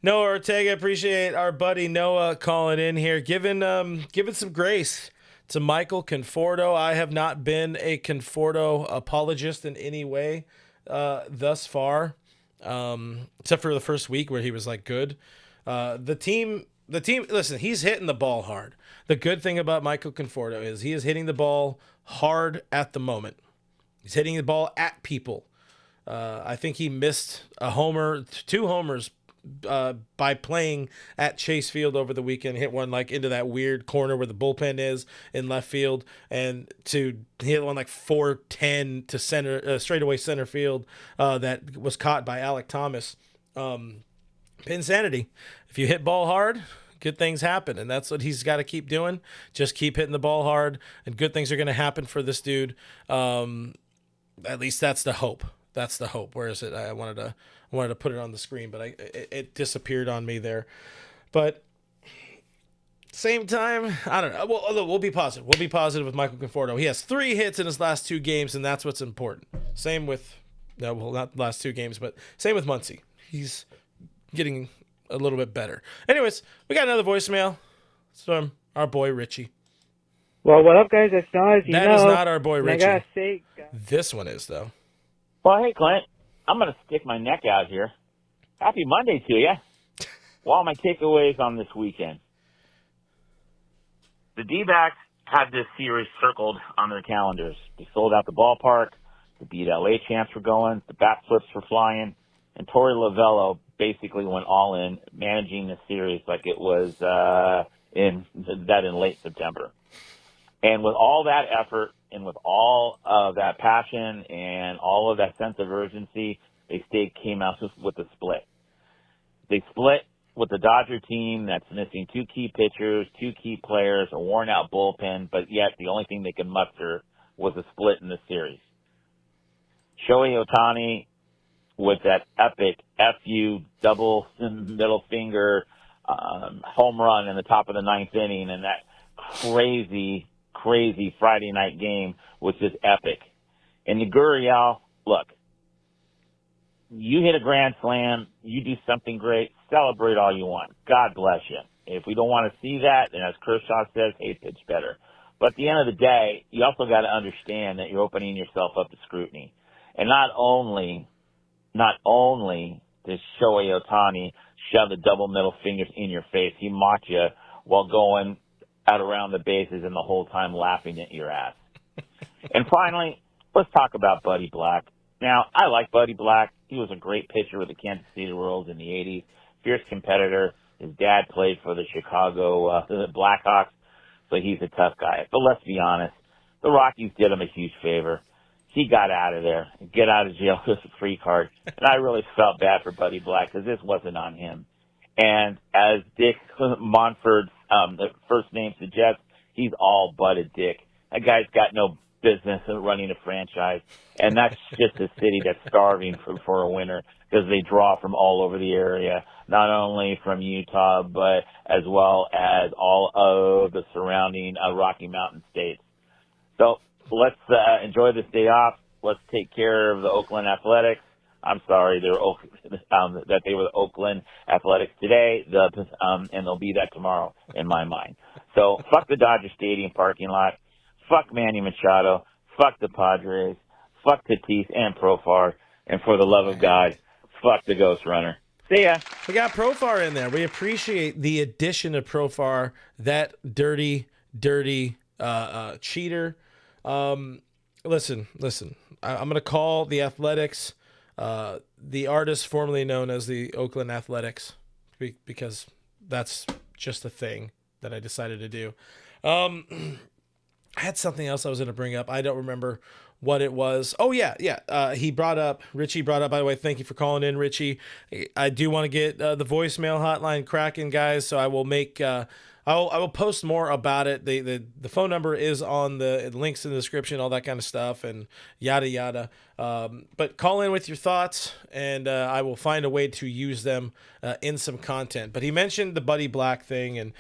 Noah Ortega, appreciate our buddy Noah calling in here, giving some grace to Michael Conforto. I have not been a Conforto apologist in any way thus far, except for the first week where he was like good. The team. Listen, he's hitting the ball hard. The good thing about Michael Conforto is he is hitting the ball hard at the moment. He's hitting the ball at people. I think he missed a homer, 2 homers by playing at Chase Field over the weekend. Hit one like into that weird corner where the bullpen is in left field, and to hit one like 410 to center, straightaway center field that was caught by Alec Thomas. Insanity. If you hit ball hard, good things happen, and that's what he's got to keep doing. Just keep hitting the ball hard, and good things are going to happen for this dude. At least that's the hope. That's the hope. Where is it? I wanted to put it on the screen, but it disappeared on me there. But same time, I don't know. We'll be positive. We'll be positive with Michael Conforto. He has 3 hits in his last 2 games, and that's what's important. Same with not the last 2 games, but same with Muncy. He's getting a little bit better. Anyways, we got another voicemail. It's from our boy Richie. Well, what up, guys? As you know. That is not our boy Richie. I gotta say, This one is, though. Well, hey, Clint, I'm going to stick my neck out here. Happy Monday to you. Well, my takeaways on this weekend. The D-backs had this series circled on their calendars. They sold out the ballpark. The Beat LA champs were going. The bat flips were flying. And Torey Lovello basically went all in, managing the series like it was in late September. And with all that effort and with all of that passion and all of that sense of urgency, they came out with a split. They split with the Dodger team that's missing 2 key pitchers, 2 key players, a worn-out bullpen, but yet the only thing they could muster was a split in the series. Shohei Ohtani with that epic FU double middle finger home run in the top of the 9th inning, and that crazy Friday night game was just epic. And Gurriel, look, you hit a grand slam, you do something great, celebrate all you want. God bless you. If we don't want to see that, then as Kershaw says, hey, pitch better. But at the end of the day, you also got to understand that you're opening yourself up to scrutiny. And not only does Shohei Ohtani shove the double middle fingers in your face, he mocked you while going out around the bases and the whole time laughing at your ass. And finally, let's talk about Buddy Black. Now, I like Buddy Black. He was a great pitcher with the Kansas City Royals in the 80s, fierce competitor. His dad played for the Chicago Blackhawks, so he's a tough guy. But let's be honest, the Rockies did him a huge favor. He got out of there, get out of jail with a free card. And I really felt bad for Buddy Black because this wasn't on him. And as Dick Monford's first name suggests, he's all but a dick. That guy's got no business in running a franchise. And that's just a city that's starving for a winner because they draw from all over the area, not only from Utah, but as well as all of the surrounding Rocky Mountain states. So let's enjoy this day off. Let's take care of the Oakland Athletics. I'm sorry, that they were the Oakland Athletics today, and they'll be that tomorrow in my mind. So fuck the Dodger Stadium parking lot. Fuck Manny Machado. Fuck the Padres. Fuck Tatis and Profar. And for the love of God, fuck the Ghost Runner. See ya. We got Profar in there. We appreciate the addition of Profar, that dirty cheater. Listen. I'm going to call the Athletics the artist formerly known as the Oakland Athletics because that's just a thing that I decided to do. I had something else I was going to bring up. I don't remember what it was. Oh, yeah. Richie brought up, by the way, thank you for calling in, Richie. I do want to get the voicemail hotline cracking, guys, so I will make... I will post more about it. The phone number is on the links in the description, all that kind of stuff, and yada yada. But call in with your thoughts, and I will find a way to use them in some content. But he mentioned the Buddy Black thing, and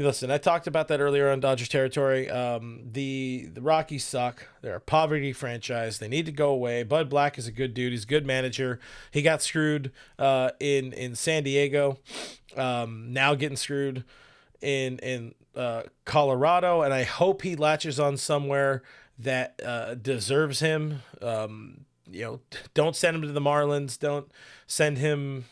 Listen, I talked about that earlier on Dodger territory. The Rockies suck. They're a poverty franchise. They need to go away. Bud Black is a good dude. He's a good manager. He got screwed in San Diego. Now getting screwed in Colorado, and I hope he latches on somewhere that deserves him. Don't send him to the Marlins. Don't send him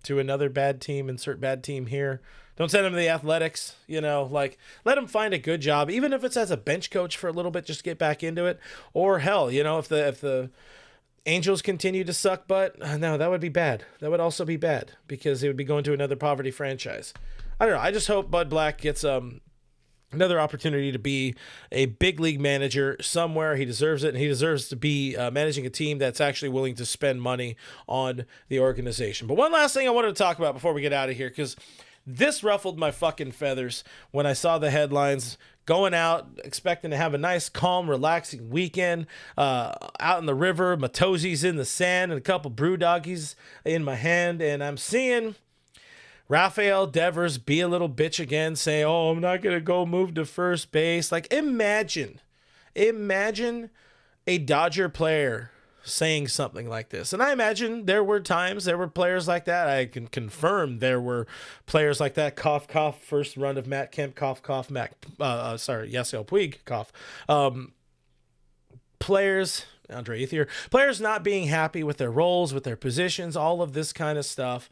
to another bad team. Insert bad team here. Don't send him to the Athletics, let him find a good job, even if it's as a bench coach for a little bit, just get back into it. Or hell, if the Angels continue to suck butt, no, that would be bad. That would also be bad because they would be going to another poverty franchise. I don't know. I just hope Bud Black gets another opportunity to be a big league manager somewhere. He deserves it, and he deserves to be managing a team that's actually willing to spend money on the organization. But one last thing I wanted to talk about before we get out of here, because this ruffled my fucking feathers when I saw the headlines. Going out, expecting to have a nice, calm, relaxing weekend out in the river, my toesies in the sand, and a couple brew doggies in my hand, and I'm seeing Rafael Devers be a little bitch again, say, "Oh, I'm not gonna go move to first base." Like, imagine a Dodger player saying something like this. And I imagine there were players like that. I can confirm there were players like that. Cough, cough. First run of Matt Kemp. Cough, cough. Yasiel Puig. Cough. Players, Andre Ethier. Players not being happy with their roles, with their positions, all of this kind of stuff.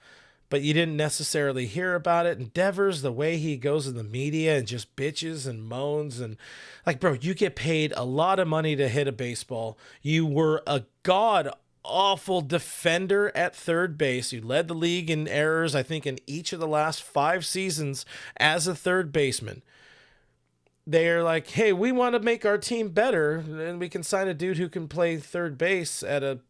But you didn't necessarily hear about it. And Devers, the way he goes in the media and just bitches and moans, and like, bro, you get paid a lot of money to hit a baseball. You were a god awful defender at third base. You led the league in errors, I think, in each of the last 5 seasons as a third baseman. They're like, hey, we want to make our team better, and we can sign a dude who can play third base at a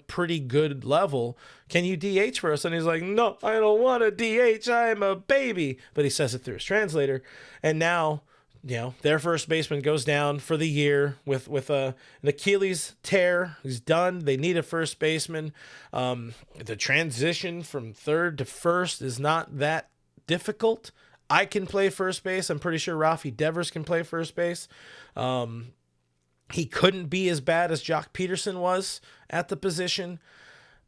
pretty good level. Can you DH for us? And he's like, no, I don't want to DH. I'm a baby. But he says it through his translator. And now, their first baseman goes down for the year with an Achilles tear. He's done. They need a first baseman. The transition from third to first is not that difficult. I can play first base. I'm pretty sure Rafi Devers can play first base. He couldn't be as bad as Jock Peterson was at the position.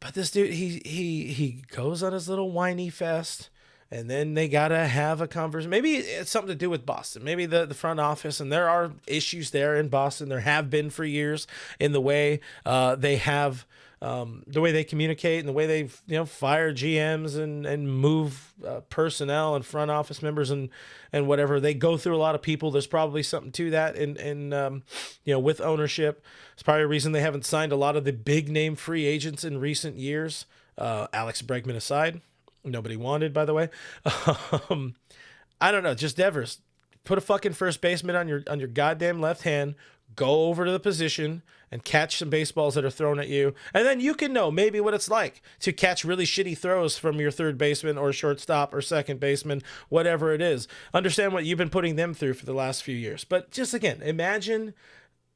But this dude, he goes on his little whiny fest, and then they got to have a conversation. Maybe it's something to do with Boston. Maybe the front office, and there are issues there in Boston. There have been for years in the way they have the way they communicate and the way they fire GMs and move personnel and front office members and whatever. They go through a lot of people. There's probably something to that in with ownership. It's probably a reason they haven't signed a lot of the big name free agents in recent years. Alex Bregman aside, nobody wanted, by the way. I don't know. Just Devers, put a fucking first baseman on your goddamn left hand. Go over to the position and catch some baseballs that are thrown at you. And then you can know maybe what it's like to catch really shitty throws from your third baseman or shortstop or second baseman, whatever it is. Understand what you've been putting them through for the last few years. But just again, imagine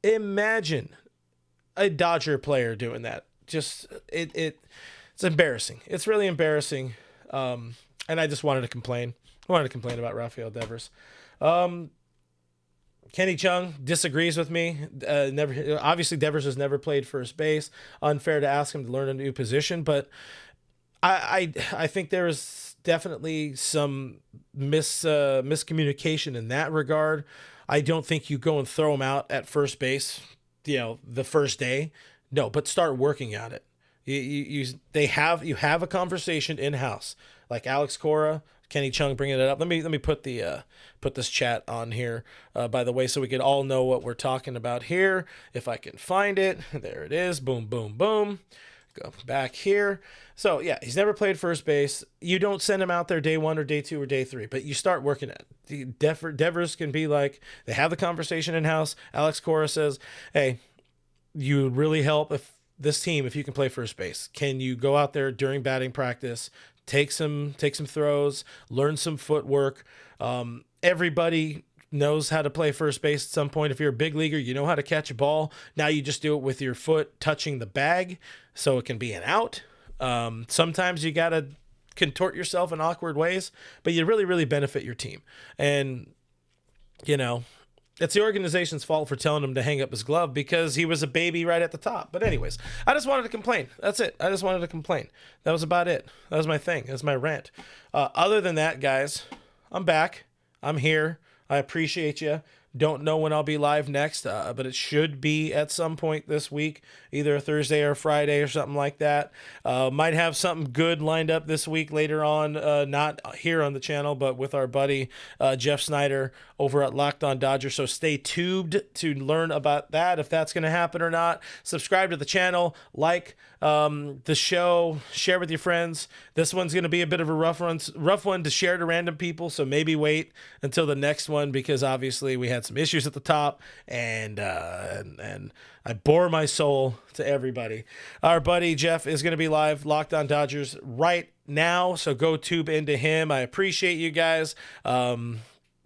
a Dodger player doing that. Just it's embarrassing. It's really embarrassing. And I just wanted to complain. I wanted to complain about Rafael Devers. Kenny Chung disagrees with me. Obviously, Devers has never played first base. Unfair to ask him to learn a new position, but I think there is definitely some miscommunication in that regard. I don't think you go and throw him out at first base, the first day. No, but start working at it. You have a conversation in house, like Alex Cora. Kenny Chung bringing it up. Let me put this chat on here, by the way, so we could all know what we're talking about here. If I can find it, there it is. Boom, boom, boom. Go back here. So yeah, he's never played first base. You don't send him out there day 1 or day 2 or day 3, but you start working at it. Devers can be like, they have the conversation in house. Alex Cora says, "Hey, you would really help if you can play first base. Can you go out there during batting practice?" Take some throws, learn some footwork. Everybody knows how to play first base at some point. If you're a big leaguer, you know how to catch a ball. Now you just do it with your foot touching the bag so it can be an out. Sometimes you got to contort yourself in awkward ways, but you really, really benefit your team. And, you know, it's the organization's fault for telling him to hang up his glove because he was a baby right at the top. But anyways, I just wanted to complain. That's it. I just wanted to complain. That was about it. That was my thing. That was my rant. Other than that, guys, I'm back. I'm here. I appreciate you. Don't know when I'll be live next, but it should be at some point this week, either Thursday or Friday or something like that. Might have something good lined up this week later on, not here on the channel, but with our buddy Jeff Snyder over at Locked On Dodgers. So stay tuned to learn about that, if that's going to happen or not. Subscribe to the channel, like the show, share with your friends. This one's going to be a bit of a rough one to share to random people, so maybe wait until the next one, because obviously we had some issues at the top, and I bore my soul to everybody. Our buddy Jeff is going to be live, Locked On Dodgers, right now, so go tube into him. I appreciate you guys.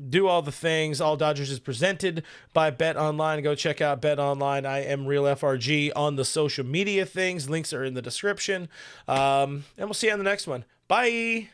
Do all the things. All Dodgers is presented by Bet Online. Go check out Bet Online. I am Real FRG on the social media things. Links are in the description. And we'll see you on the next one. Bye.